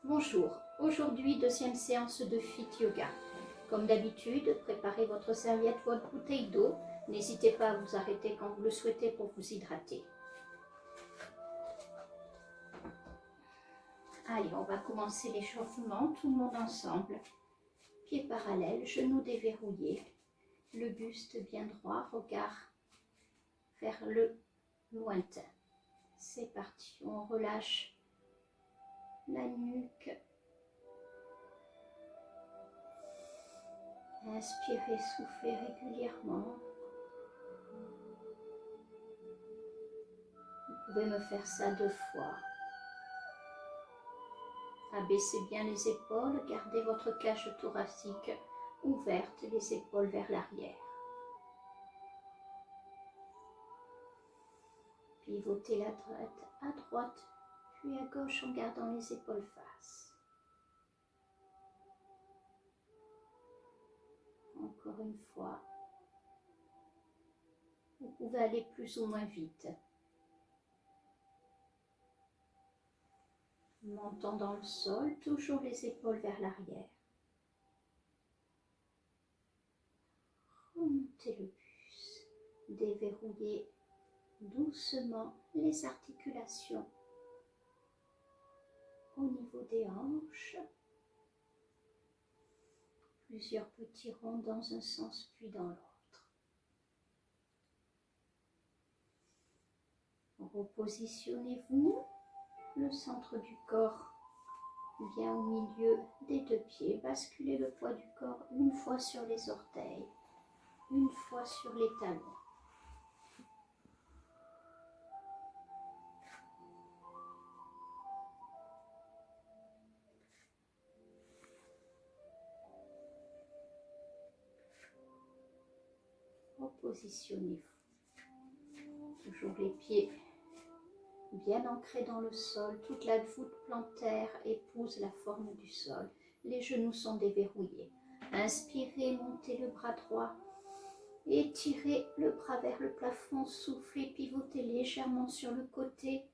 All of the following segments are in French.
Bonjour, aujourd'hui deuxième séance de Fit Yoga. Comme d'habitude, préparez votre serviette, votre bouteille d'eau. N'hésitez pas à vous arrêter quand vous le souhaitez pour vous hydrater. Allez, on va commencer l'échauffement, tout le monde ensemble. Pieds parallèles, genoux déverrouillés, le buste bien droit, regard vers le lointain. C'est parti, on relâche la nuque. Inspirez, soufflez régulièrement. Vous pouvez me faire ça 2 fois. Abaissez bien les épaules, gardez votre cage thoracique ouverte, les épaules vers l'arrière. Pivotez la tête à droite, puis à gauche en gardant les épaules face. Encore une fois. Vous pouvez aller plus ou moins vite. Montant dans le sol, toujours les épaules vers l'arrière. Remontez le buste, déverrouillez doucement les articulations au niveau des hanches. Plusieurs petits ronds dans un sens puis dans l'autre. Repositionnez-vous, le centre du corps bien au milieu des 2 pieds. Basculez le poids du corps une fois sur les orteils, une fois sur les talons. Repositionnez-vous. Toujours les pieds bien ancrés dans le sol, toute la voûte plantaire épouse la forme du sol. Les genoux sont déverrouillés. Inspirez, montez le bras droit. Étirez le bras vers le plafond, soufflez, pivotez légèrement sur le côté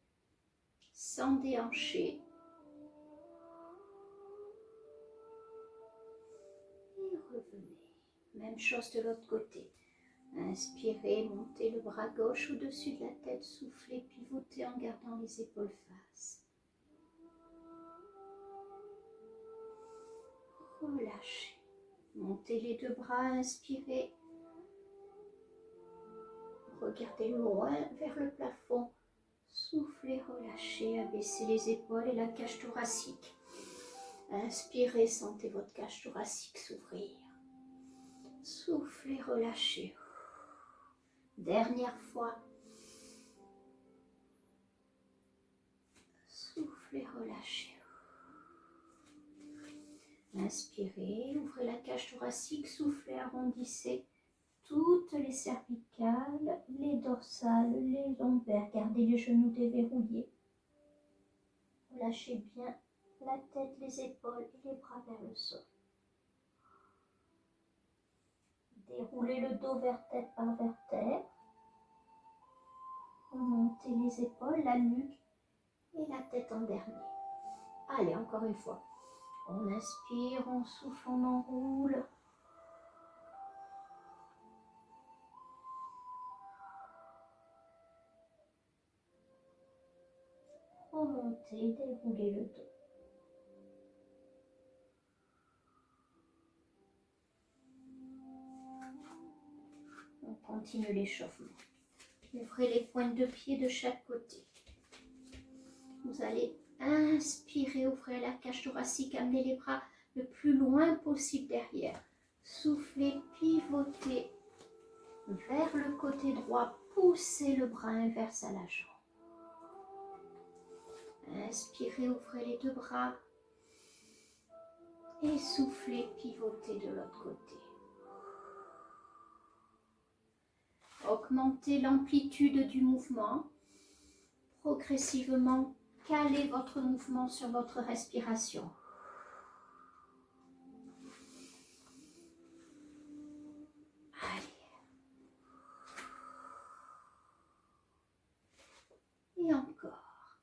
sans déhancher. Et revenez. Même chose de l'autre côté. Inspirez, montez le bras gauche au-dessus de la tête, soufflez, pivotez en gardant les épaules face. Relâchez. Montez les 2 bras, inspirez. Regardez loin vers le plafond. Soufflez, relâchez, abaissez les épaules et la cage thoracique. Inspirez, sentez votre cage thoracique s'ouvrir. Soufflez, relâchez. Dernière fois. Soufflez, relâchez. Inspirez, ouvrez la cage thoracique, soufflez, arrondissez toutes les cervicales, les dorsales, les lombaires. Gardez les genoux déverrouillés. Relâchez bien la tête, les épaules et les bras vers le sol. Déroulez le dos vertèbre par vertèbre. Remontez les épaules, la nuque et la tête en dernier. Allez, encore une fois. On inspire, on souffle, on enroule. Remontez, déroulez le dos. On continue l'échauffement. Ouvrez les pointes de pied de chaque côté. Vous allez inspirer, ouvrez la cage thoracique, amenez les bras le plus loin possible derrière. Soufflez, pivotez vers le côté droit, poussez le bras inverse à la jambe. Inspirez, ouvrez les 2 bras et soufflez, pivotez de l'autre côté. Augmentez l'amplitude du mouvement. Progressivement, calez votre mouvement sur votre respiration. Allez. Et encore.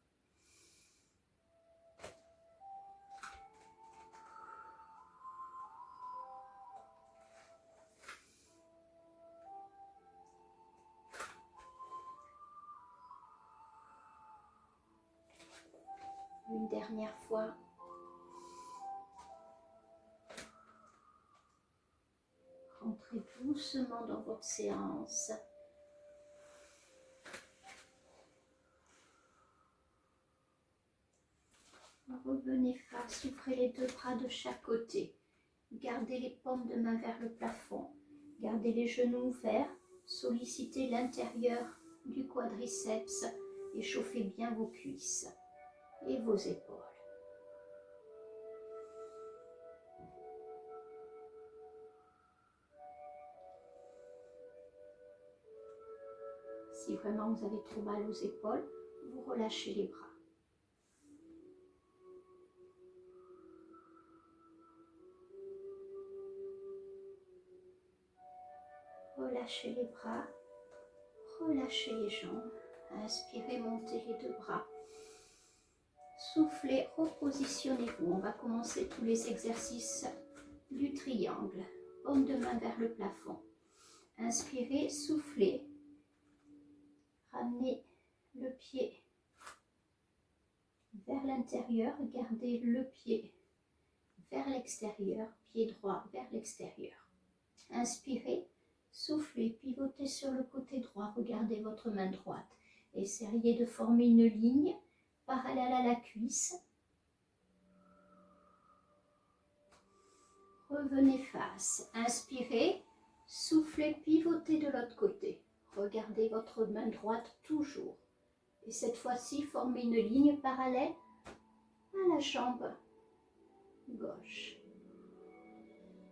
Une dernière fois. Rentrez doucement dans votre séance. Revenez face, ouvrez les deux bras de chaque côté. Gardez les paumes de main vers le plafond. Gardez les genoux ouverts. Sollicitez l'intérieur du quadriceps et chauffez bien vos cuisses et vos épaules. Si vraiment vous avez trop mal aux épaules, vous relâchez les bras. Relâchez les bras, relâchez les jambes. Inspirez, montez les deux bras. Soufflez, repositionnez-vous. On va commencer tous les exercices du triangle. Paume de main vers le plafond. Inspirez, soufflez. Ramenez le pied vers l'intérieur. Gardez le pied vers l'extérieur. Pied droit vers l'extérieur. Inspirez. Soufflez, pivotez sur le côté droit, regardez votre main droite. Essayez de former une ligne parallèle à la cuisse. Revenez face, inspirez, soufflez, pivotez de l'autre côté. Regardez votre main droite toujours. Et cette fois-ci, formez une ligne parallèle à la jambe gauche.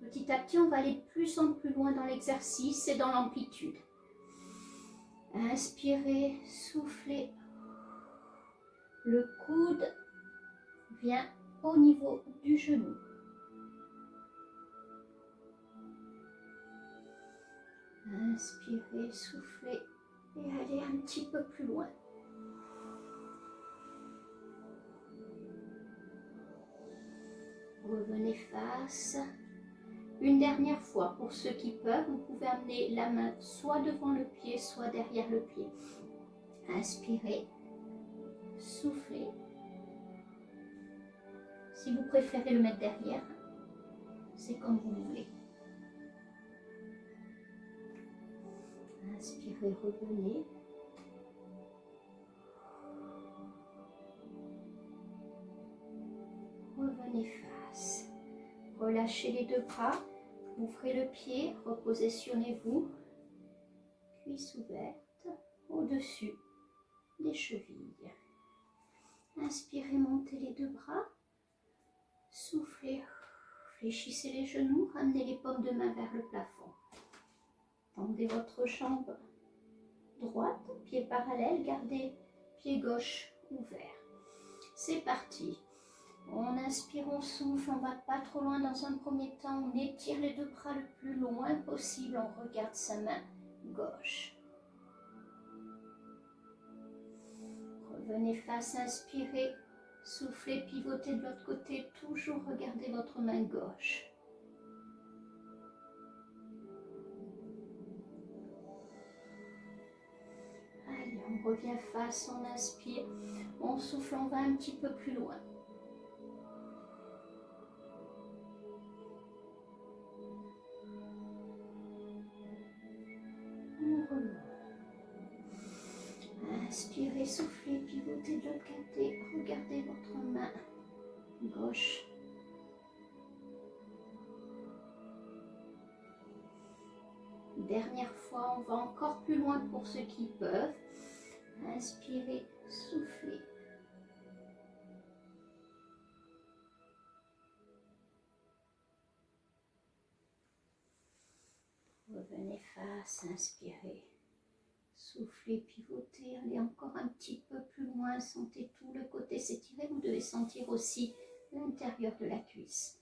Petit à petit, on va aller de plus en plus loin dans l'exercice et dans l'amplitude. Inspirez, soufflez. Le coude vient au niveau du genou. Inspirez, soufflez et allez un petit peu plus loin. Revenez face. Une dernière fois, pour ceux qui peuvent, vous pouvez amener la main soit devant le pied, soit derrière le pied. Inspirez, soufflez. Si vous préférez le mettre derrière, c'est comme vous voulez. Inspirez, revenez. Revenez face. Relâchez les deux bras. Ouvrez le pied, repositionnez-vous. Cuisse ouverte au-dessus des chevilles. Inspirez, montez les deux bras. Soufflez, fléchissez les genoux, ramenez les paumes de main vers le plafond. Tendez votre jambe droite, pied parallèle, gardez pied gauche ouvert. C'est parti. On inspire, on souffle, on ne va pas trop loin dans un premier temps. On étire les deux bras le plus loin possible. On regarde sa main gauche. Revenez face, inspirez, soufflez, pivotez de l'autre côté. Toujours regardez votre main gauche. Allez, on revient face, on inspire, on souffle, on va un petit peu plus loin. Inspirez, soufflez, pivotez de l'autre côté. Regardez votre main gauche. Dernière fois, on va encore plus loin pour ceux qui peuvent. Inspirez, soufflez. Revenez face, inspirez. Soufflez, pivotez, allez encore un petit peu plus loin, sentez tout le côté s'étirer, vous devez sentir aussi l'intérieur de la cuisse.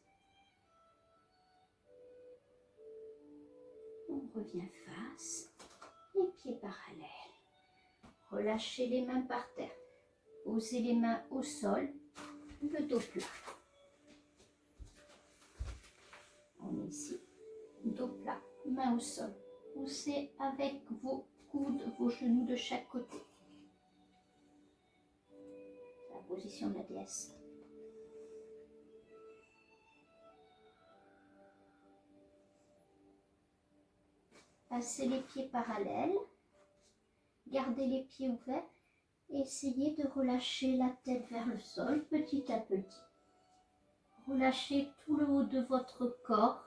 On revient face, les pieds parallèles. Relâchez les mains par terre, posez les mains au sol, le dos plat. On est ici, dos plat, main au sol. Poussez avec vos coudes, vos genoux de chaque côté. position de la déesse. Passez les pieds parallèles, gardez les pieds ouverts et essayez de relâcher la tête vers le sol petit à petit. Relâchez tout le haut de votre corps,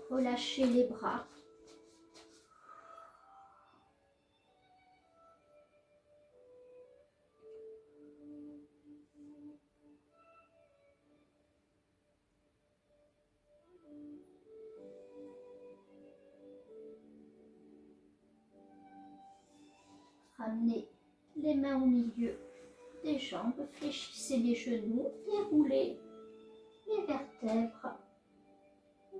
relâchez les bras. Ramenez les mains au milieu des jambes, fléchissez les genoux, déroulez les vertèbres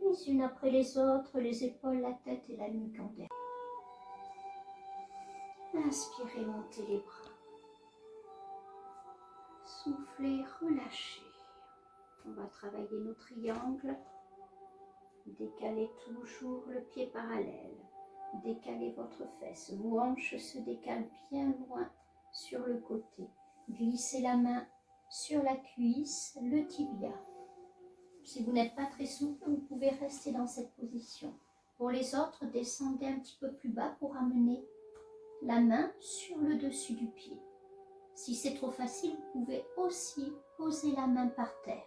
les unes après les autres, les épaules, la tête et la nuque en derrière. Inspirez, montez les bras. Soufflez, relâchez. On va travailler nos triangles. Décalez toujours le pied parallèle. Décalez votre fesse. Vos hanches se décalent bien loin sur le côté. Glissez la main sur la cuisse, le tibia. Si vous n'êtes pas très souple, vous pouvez rester dans cette position. Pour les autres, descendez un petit peu plus bas pour amener la main sur le dessus du pied. Si c'est trop facile, vous pouvez aussi poser la main par terre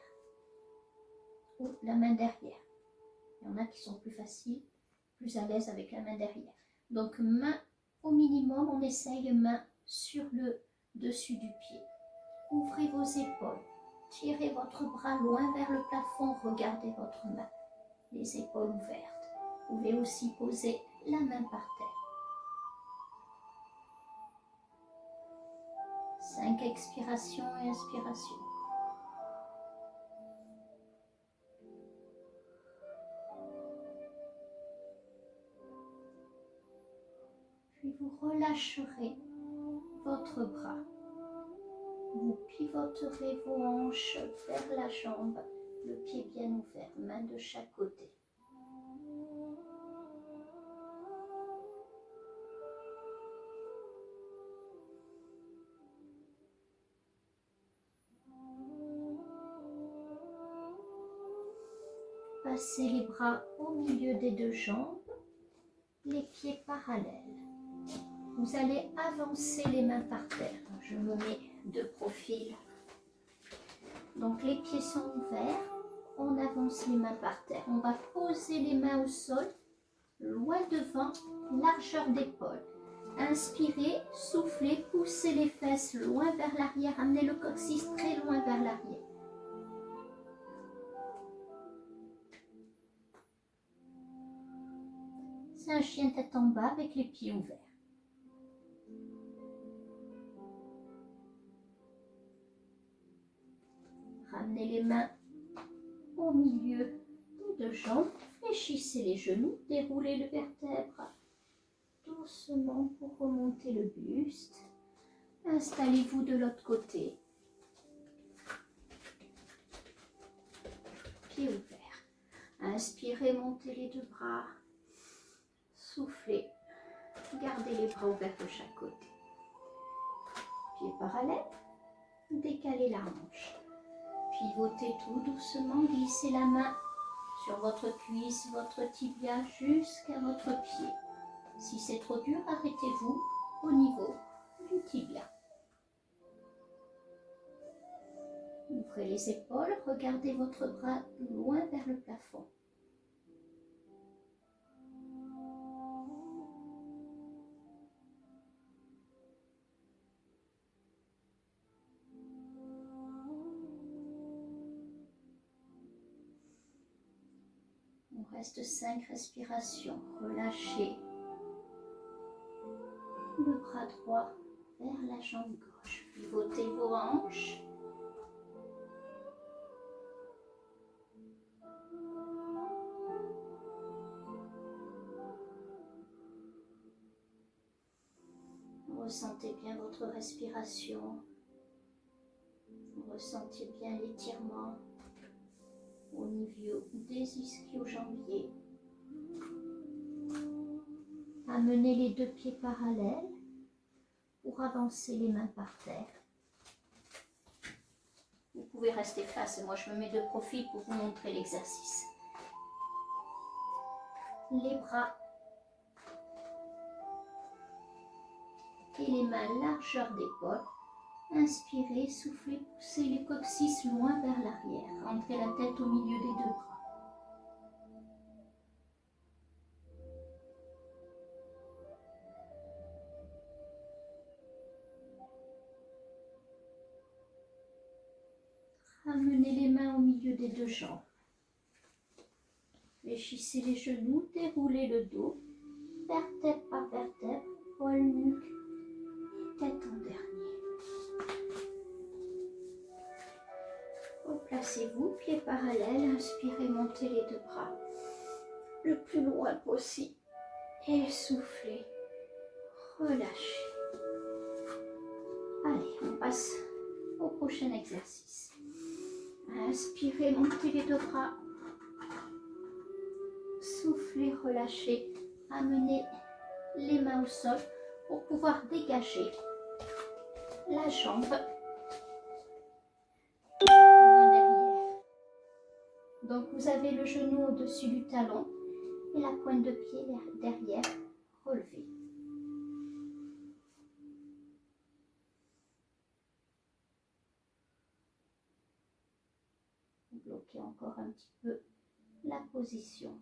ou la main derrière. Il y en a qui sont plus faciles, plus à l'aise avec la main derrière. Donc main au minimum, on essaye main sur le dessus du pied. Ouvrez vos épaules. Tirez votre bras loin vers le plafond, regardez votre main, les épaules ouvertes. Vous pouvez aussi poser la main par terre. 5 expirations et inspirations. Puis vous relâcherez votre bras. Vous pivoterez vos hanches vers la jambe, le pied bien ouvert, main de chaque côté. Passez les bras au milieu des deux jambes, les pieds parallèles. Vous allez avancer les mains par terre. Je me mets de profil. Donc les pieds sont ouverts, on avance les mains par terre. On va poser les mains au sol, loin devant, largeur d'épaule. Inspirez, soufflez, poussez les fesses loin vers l'arrière, amenez le coccyx très loin vers l'arrière. C'est un chien tête en bas avec les pieds ouverts. Ramenez les mains au milieu des deux jambes, fléchissez les genoux, déroulez le vertèbre doucement pour remonter le buste. Installez-vous de l'autre côté. Pieds ouverts. Inspirez, montez les deux bras. Soufflez. Gardez les bras ouverts de chaque côté. Pieds parallèles. Décalez la hanche. Pivotez tout doucement, glissez la main sur votre cuisse, votre tibia jusqu'à votre pied. Si c'est trop dur, arrêtez-vous au niveau du tibia. Ouvrez les épaules, regardez votre bras loin vers le plafond. Il reste 5 respirations. Relâchez le bras droit vers la jambe gauche. Pivotez vos hanches. Ressentez bien votre respiration. Ressentez bien l'étirement au niveau des ischio-jambiers. Amenez les deux pieds parallèles pour avancer les mains par terre. pouvez rester face et moi je me mets de profil pour vous montrer l'exercice. Les bras et les mains largeur d'épaule. Inspirez, soufflez, poussez les coccyx loin vers l'arrière. Entrez la tête au milieu des deux bras. Ramenez les mains au milieu des deux jambes. Fléchissez les genoux, déroulez le dos, vertèbre par vertèbre, poil, nuque, tête en dernier. Replacez-vous, pieds parallèles, inspirez, montez les deux bras le plus loin possible. Et soufflez, relâchez. Allez, on passe au prochain exercice. Inspirez, montez les deux bras. Soufflez, relâchez. Amenez les mains au sol pour pouvoir dégager la jambe derrière. Donc vous avez le genou au-dessus du talon et la pointe de pied derrière relevée. Bloquez encore un petit peu la position.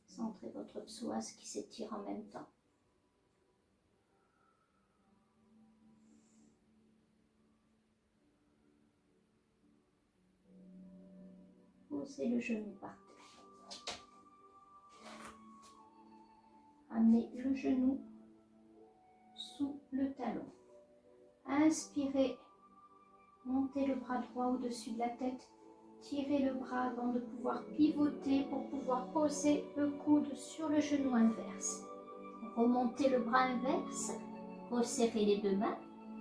Centrez votre psoas qui s'étire en même temps. Posez le genou par terre. Amenez le genou sous le talon. Inspirez, montez le bras droit au-dessus de la tête. Tirez le bras avant de pouvoir pivoter pour pouvoir poser le coude sur le genou inverse. Remontez le bras inverse, resserrez les deux mains,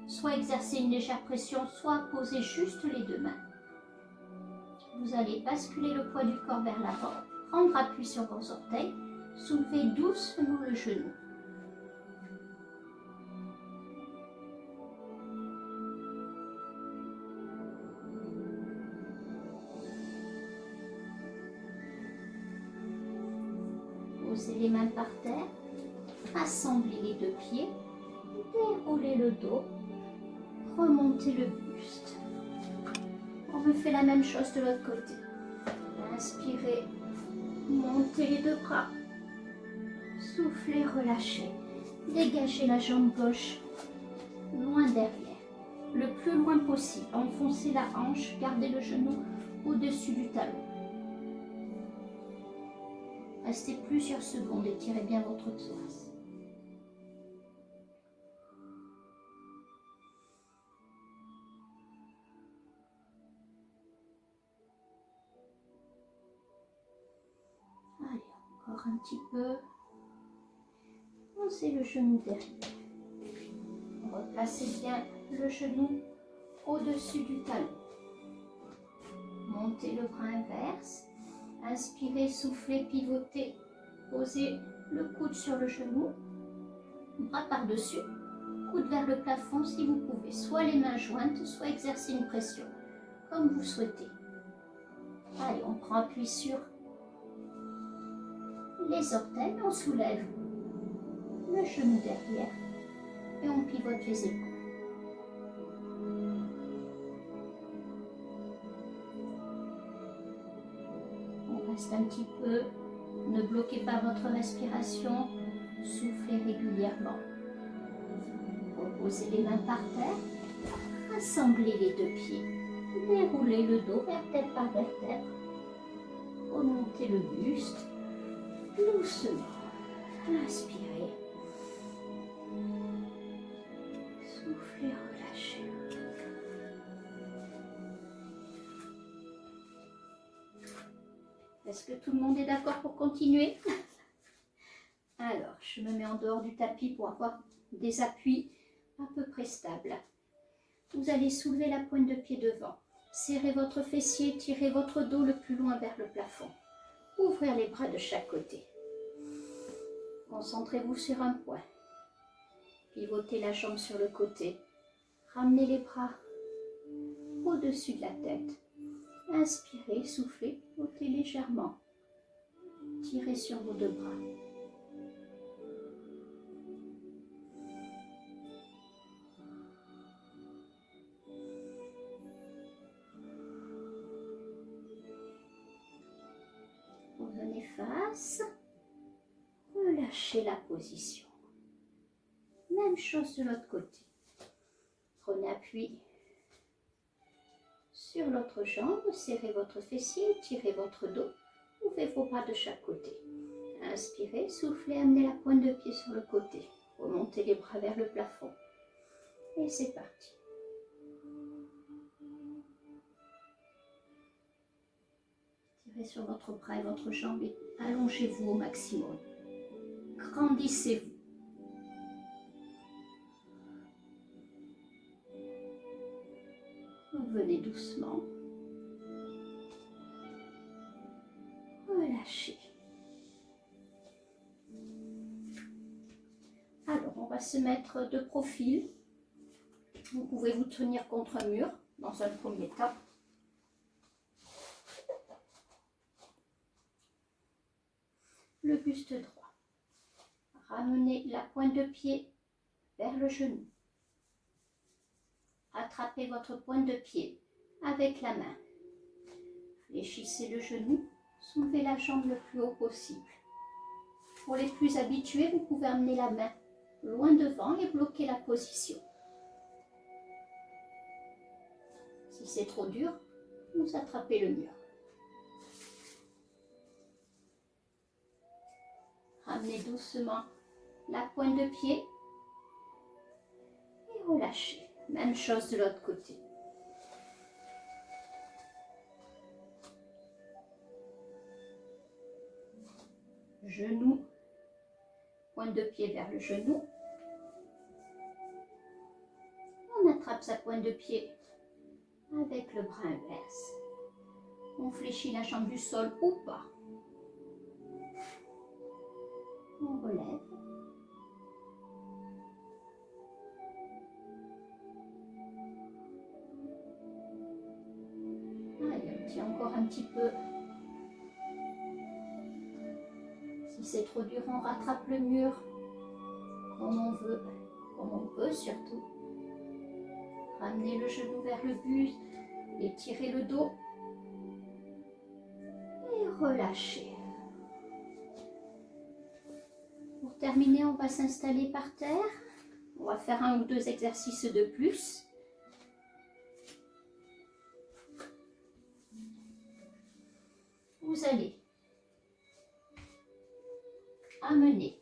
soit exercer une légère pression, soit poser juste les deux mains. Vous allez basculer le poids du corps vers l'avant, prendre appui sur vos orteils, soulever doucement le genou. Posez les mains par terre, assemblez les deux pieds, déroulez le dos, remontez le buste. On refait la même chose de l'autre côté. Inspirez, montez les deux bras, soufflez, relâchez. Dégagez la jambe gauche loin derrière, le plus loin possible. Enfoncez la hanche, gardez le genou au-dessus du talon. Restez plusieurs secondes, étirez bien votre psoas. Allez, encore un petit peu. Posez le genou derrière. Replacez bien le genou au-dessus du talon. Montez le bras inverse. Inspirez, soufflez, pivotez. Posez le coude sur le genou. Bras par-dessus. Coude vers le plafond si vous pouvez. Soit les mains jointes, soit exercer une pression, comme vous souhaitez. Allez, on prend appui sur les orteils. On soulève le genou derrière et on pivote les épaules. On reste un petit peu. Ne bloquez pas votre respiration. Soufflez régulièrement. Reposez les mains par terre. Rassemblez les deux pieds. Déroulez le dos vertèbre par vertèbre. Remontez le buste. Doucement. Inspirez. Soufflez, relâchez. Est-ce que tout le monde est d'accord pour continuer? Alors, je me mets en dehors du tapis pour avoir des appuis à peu près stables. Vous allez soulever la pointe de pied devant. Serrez votre fessier, tirez votre dos le plus loin vers le plafond. Ouvrez les bras de chaque côté. Concentrez-vous sur un point. Pivotez la jambe sur le côté. Ramenez les bras au-dessus de la tête. Inspirez, soufflez, ôtez légèrement. Tirez sur vos deux bras. Revenez face. Relâchez la position. Même chose de l'autre côté. Prenez appui sur l'autre jambe, serrez votre fessier, tirez votre dos, ouvrez vos bras de chaque côté. Inspirez, soufflez, amenez la pointe de pied sur le côté. Remontez les bras vers le plafond. Et c'est parti. Tirez sur votre bras et votre jambe et allongez-vous au maximum. Grandissez-vous. Venez doucement. Relâchez. Alors, on va se mettre de profil. Vous pouvez vous tenir contre un mur dans un premier temps. Le buste droit. Ramenez la pointe de pied vers le genou. Attrapez votre pointe de pied avec la main. Fléchissez le genou, soulevez la jambe le plus haut possible. Pour les plus habitués, vous pouvez amener la main loin devant et bloquer la position. Si c'est trop dur, vous attrapez le mur. Ramenez doucement la pointe de pied et relâchez. Même chose de l'autre côté. Genou, pointe de pied vers le genou. On attrape sa pointe de pied avec le bras inverse. On fléchit la jambe du sol ou pas. On relève. Allez, on tient encore un petit peu. Si c'est trop dur, on rattrape le mur comme on veut, comme on peut surtout. Ramenez le genou vers le buste, étirez le dos et relâchez. Pour terminer, on va s'installer par terre. On va faire 1 ou 2 exercices de plus. Vous allez amener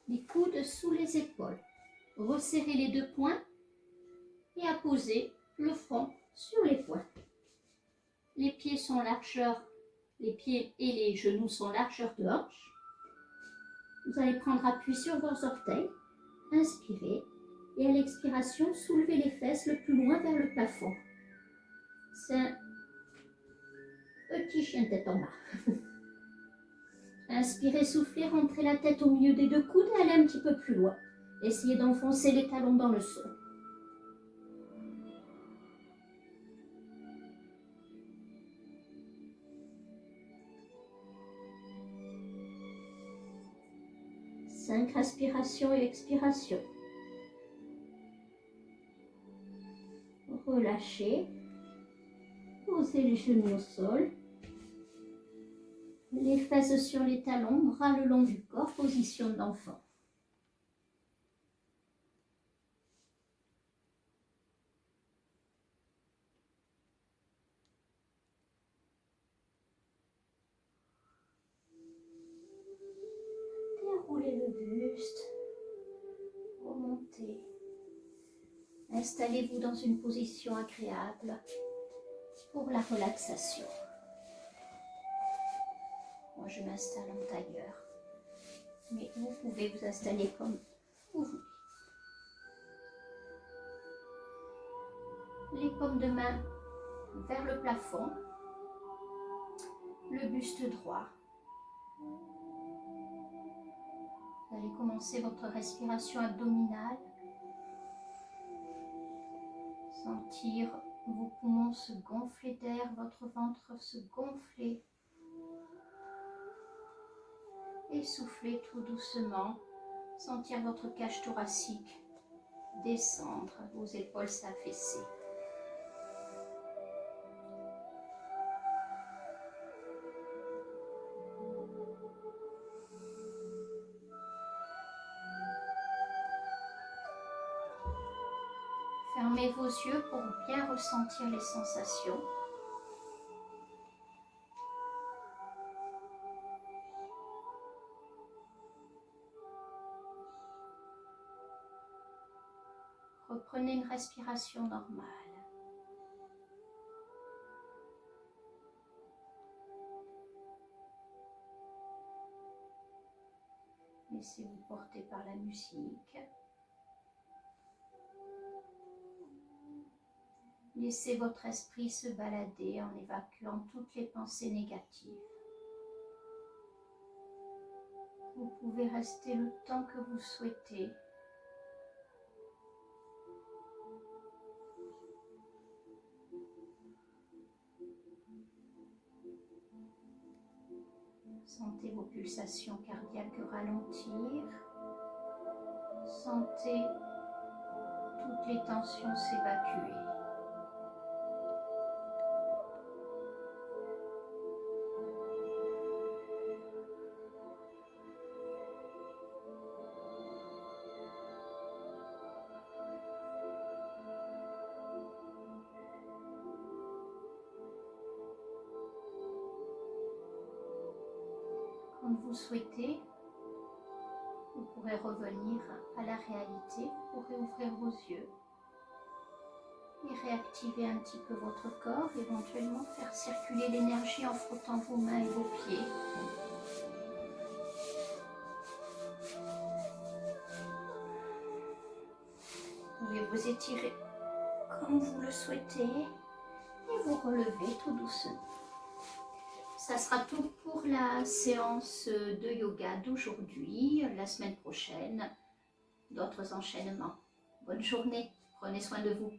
les coudes sous les épaules, resserrer les 2 poings et apposer le front sur les poings. Les pieds sont largeur, les pieds et les genoux sont largeur de hanche. Vous allez prendre appui sur vos orteils, inspirez et à l'expiration, soulevez les fesses le plus loin vers le plafond. C'est un petit chien de tête en bas. Inspirez, soufflez, rentrez la tête au milieu des 2 coudes et allez un petit peu plus loin. Essayez d'enfoncer les talons dans le sol. Cinq inspirations et expirations. Relâchez. Posez les genoux au sol. Les fesses sur les talons, bras le long du corps, position d'enfant. Déroulez le buste. Remontez. Installez-vous dans une position agréable pour la relaxation. Moi, je m'installe en tailleur, mais vous pouvez vous installer comme vous voulez. Les paumes de main vers le plafond, le buste droit. Vous allez commencer votre respiration abdominale. Sentir Vos poumons se gonfler d'air, votre ventre se gonfler. Et soufflez tout doucement. Sentir votre cage thoracique descendre, vos épaules s'affaisser. Fermez vos yeux pour bien ressentir les sensations. Reprenez une respiration normale. Laissez-vous porter par la musique. Laissez votre esprit se balader en évacuant toutes les pensées négatives. Vous pouvez rester le temps que vous souhaitez. Sentez vos pulsations cardiaques ralentir. Sentez toutes les tensions s'évacuer. Quand vous souhaitez, vous pourrez revenir à la réalité, vous pourrez ouvrir vos yeux et réactiver un petit peu votre corps, éventuellement faire circuler l'énergie en frottant vos mains et vos pieds. Vous pouvez vous étirer comme vous le souhaitez et vous relever tout doucement. Ça sera tout pour la séance de yoga d'aujourd'hui. La semaine prochaine, d'autres enchaînements. Bonne journée, prenez soin de vous.